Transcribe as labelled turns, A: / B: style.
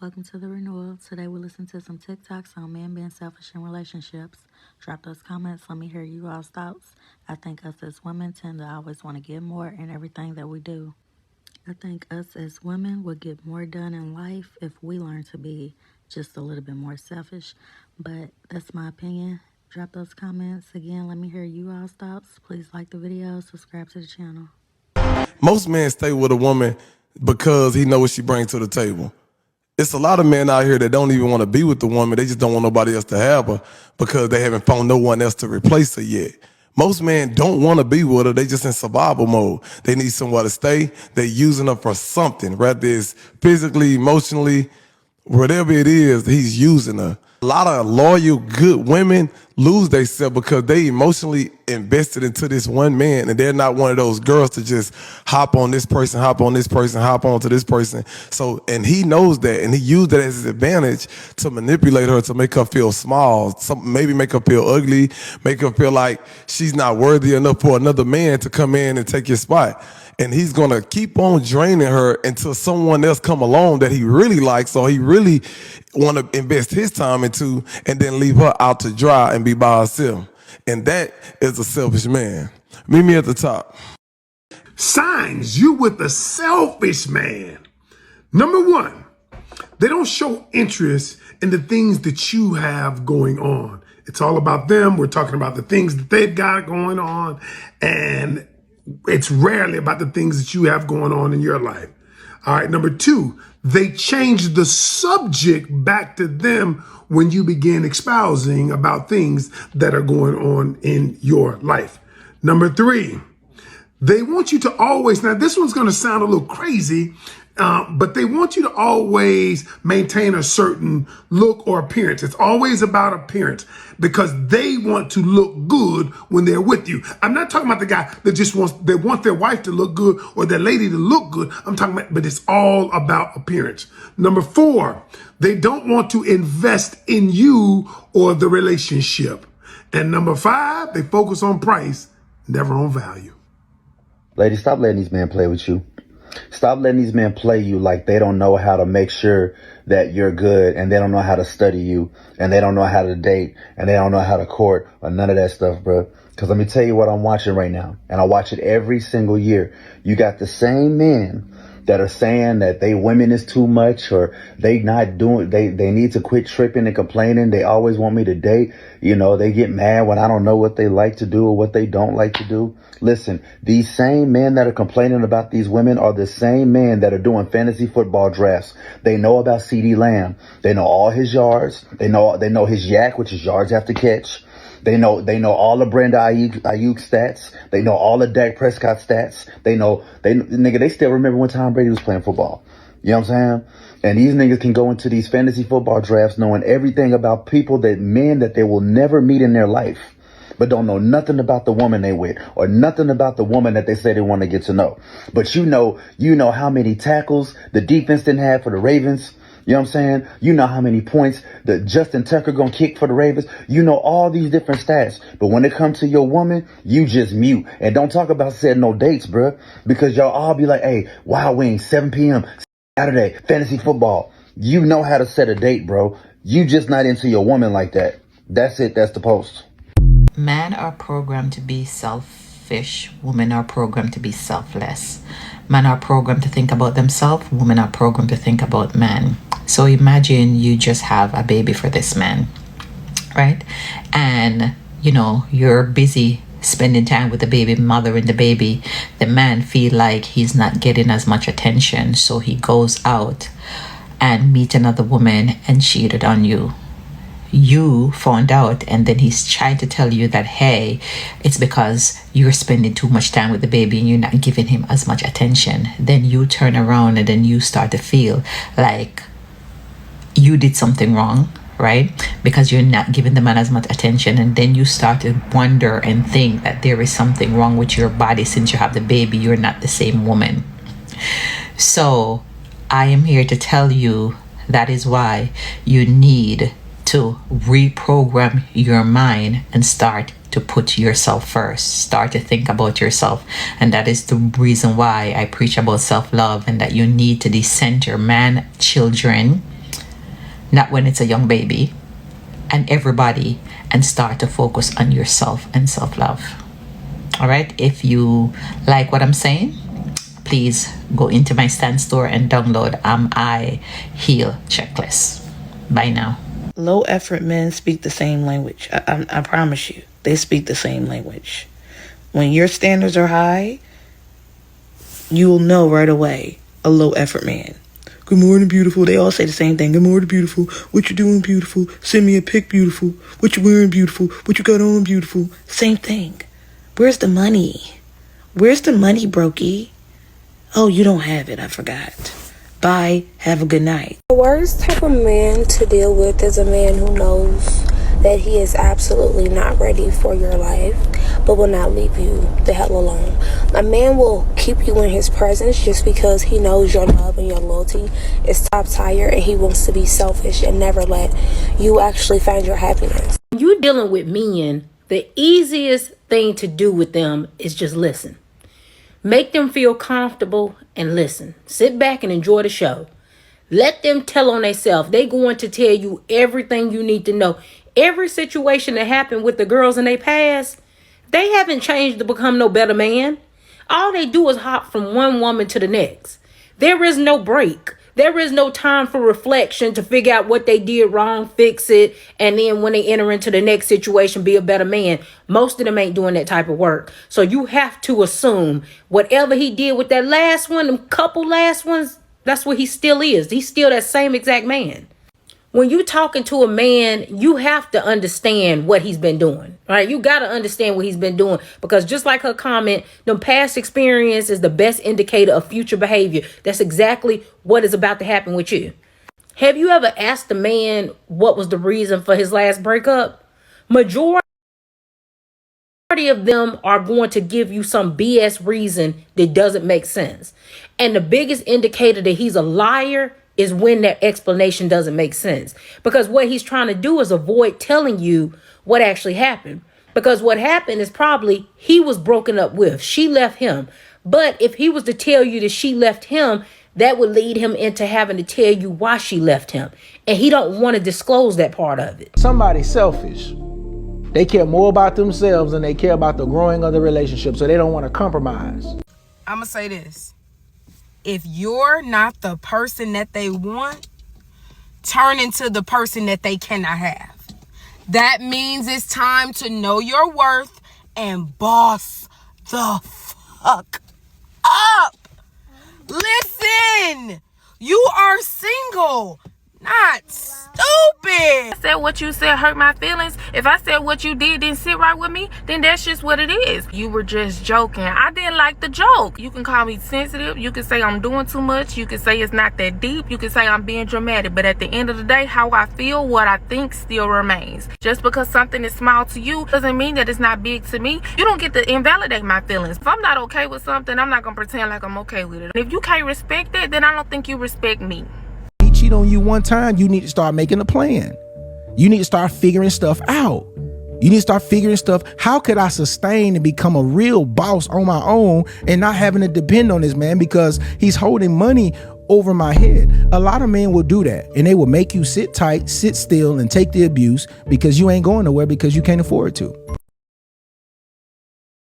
A: Welcome to the Renewal. Today we listen to some TikToks on men being selfish in relationships. Drop those comments. Let me hear you all's thoughts. I think us as women tend to always want to get more in everything that we do. I think us as women would get more done in life if we learn to be just a little bit more selfish. But that's my opinion. Drop those comments. Again, let me hear you all's thoughts. Please like the video, subscribe to the channel.
B: Most men stay with a woman because he knows what she brings to the table. It's a lot of men out here that don't even want to be with the woman. They just don't want nobody else to have her because they haven't found no one else to replace her yet. Most men don't want to be with her. They just in survival mode. They need somewhere to stay. They're using her for something, whether it's physically, emotionally, whatever it is, he's using her. A lot of loyal, good women lose themselves because they emotionally invested into this one man, and they're not one of those girls to just hop on this person, hop on this person, hop on to this person. So, and he knows that, and he used that as his advantage to manipulate her, to make her feel small, maybe make her feel ugly, make her feel like she's not worthy enough for another man to come in and take his spot. And he's gonna keep on draining her until someone else come along that he really likes, or he really want to invest his time into, and then leave her out to dry and be by herself. And that is a selfish man. Meet me at the top.
C: Signs you with a selfish man. Number one, they don't show interest in the things that you have going on. It's all about them. We're talking about the things that they've got going on, and it's rarely about the things that you have going on in your life. All right. Number two, they change the subject back to them when you begin espousing about things that are going on in your life. Number three, they want you to always, now this one's going to sound a little crazy, but they want you to always maintain a certain look or appearance. It's always about appearance because they want to look good when they're with you. I'm not talking about the guy that just they want their wife to look good or their lady to look good. I'm talking about, but it's all about appearance. Number four, they don't want to invest in you or the relationship. And number five, they focus on price, never on value.
D: Ladies, stop letting these men play with you. Stop letting these men play you like they don't know how to make sure that you're good, and they don't know how to study you, and they don't know how to date, and they don't know how to court, or none of that stuff, bro. Because let me tell you what I'm watching right now, and I watch it every single year. You got the same men that are saying that they women is too much, or they not doing, they need to quit tripping and complaining. They always want me to date. You know, they get mad when I don't know what they like to do or what they don't like to do. Listen, these same men that are complaining about these women are the same men that are doing fantasy football drafts. They know about CeeDee Lamb. They know all his yards. They know his yak, which is yards after catch. They know all the Brenda Ayuk stats. They know all the Dak Prescott stats. They still remember when Tom Brady was playing football. You know what I'm saying? And these niggas can go into these fantasy football drafts knowing everything about men that they will never meet in their life, but don't know nothing about the woman they with, or nothing about the woman that they say they want to get to know. But you know how many tackles the defense didn't have for the Ravens. You know what I'm saying? You know how many points that Justin Tucker gonna kick for the Ravens. You know all these different stats. But when it comes to your woman, you just mute. And don't talk about setting no dates, bruh. Because y'all all be like, hey, Wild Wings, 7 p.m. Saturday, fantasy football. You know how to set a date, bro. You just not into your woman like that. That's it. That's the post.
E: Men are programmed to be selfish. Women are programmed to be selfless. Men are programmed to think about themselves. Women are programmed to think about men. So imagine you just have a baby for this man, right? And, you're busy spending time with the baby, mothering the baby. The man feel like he's not getting as much attention. So he goes out and meet another woman and cheated on you. You found out, and then he's trying to tell you that, hey, it's because you're spending too much time with the baby and you're not giving him as much attention. Then you turn around and then you start to feel like you did something wrong, right? Because you're not giving the man as much attention. And then you start to wonder and think that there is something wrong with your body. Since you have the baby, you're not the same woman. So I am here to tell you that is why you need to reprogram your mind and start to put yourself first. Start to think about yourself. And that is the reason why I preach about self-love, and that you need to decenter man, children, not when it's a young baby, and everybody, and start to focus on yourself and self-love. All right, if you like what I'm saying, please go into my Stan store and download I Heal Checklist. Bye now.
F: Low effort men speak the same language. I promise you, they speak the same language. When your standards are high, you will know right away a low effort man. Good morning, beautiful. They all say the same thing. Good morning, beautiful. What you doing, beautiful? Send me a pic, beautiful. What you wearing, beautiful? What you got on, beautiful? Same thing. Where's the money? Where's the money, brokey? Oh, you don't have it. I forgot. Bye. Have a good night.
G: The worst type of man to deal with is a man who knows that he is absolutely not ready for your life, but will not leave you the hell alone. A man will keep you in his presence just because he knows your love and your loyalty is top tier, and he wants to be selfish and never let you actually find your happiness.
H: When you're dealing with men, the easiest thing to do with them is just listen. Make them feel comfortable and listen. Sit back and enjoy the show. Let them tell on themselves. They're going to tell you everything you need to know. Every situation that happened with the girls in their past, they haven't changed to become no better man. All they do is hop from one woman to the next. There is no break. There is no time for reflection to figure out what they did wrong, fix it, and then when they enter into the next situation, be a better man. Most of them ain't doing that type of work. So you have to assume whatever he did with that last one, them couple last ones, that's what he still is. He's still that same exact man. When you talking to a man, you have to understand what he's been doing, right? You got to understand what he's been doing, because just like her comment, the past experience is the best indicator of future behavior. That's exactly what is about to happen with you. Have you ever asked a man what was the reason for his last breakup? Majority of them are going to give you some BS reason that doesn't make sense. And the biggest indicator that he's a liar is when that explanation doesn't make sense. Because what he's trying to do is avoid telling you what actually happened. Because what happened is probably he was broken up with. She left him. But if he was to tell you that she left him, that would lead him into having to tell you why she left him. And he don't want to disclose that part of it.
I: Somebody's selfish. They care more about themselves than they care about the growing of the relationship. So they don't want to compromise.
J: I'm going to say this. If you're not the person that they want, turn into the person that they cannot have. That means it's time to know your worth and boss the fuck up. Listen, you are single, not stupid. I
K: said what you said hurt my feelings. If I said what you did didn't sit right with me, then that's just what it is. You were just joking. I didn't like the joke. You can call me sensitive. You can say I'm doing too much. You can say it's not that deep. You can say I'm being dramatic. But at the end of the day, how I feel, what I think still remains. Just because something is small to you doesn't mean that it's not big to me. You don't get to invalidate my feelings. If I'm not okay with something, I'm not going to pretend like I'm okay with it. If you can't respect that, then I don't think you respect me.
I: He cheat on you one time, you need to start making a plan. You need to start figuring stuff out. You need to start figuring stuff. How could I sustain and become a real boss on my own and not having to depend on this man because he's holding money over my head? A lot of men will do that, and they will make you sit tight, sit still, and take the abuse because you ain't going nowhere because you can't afford to.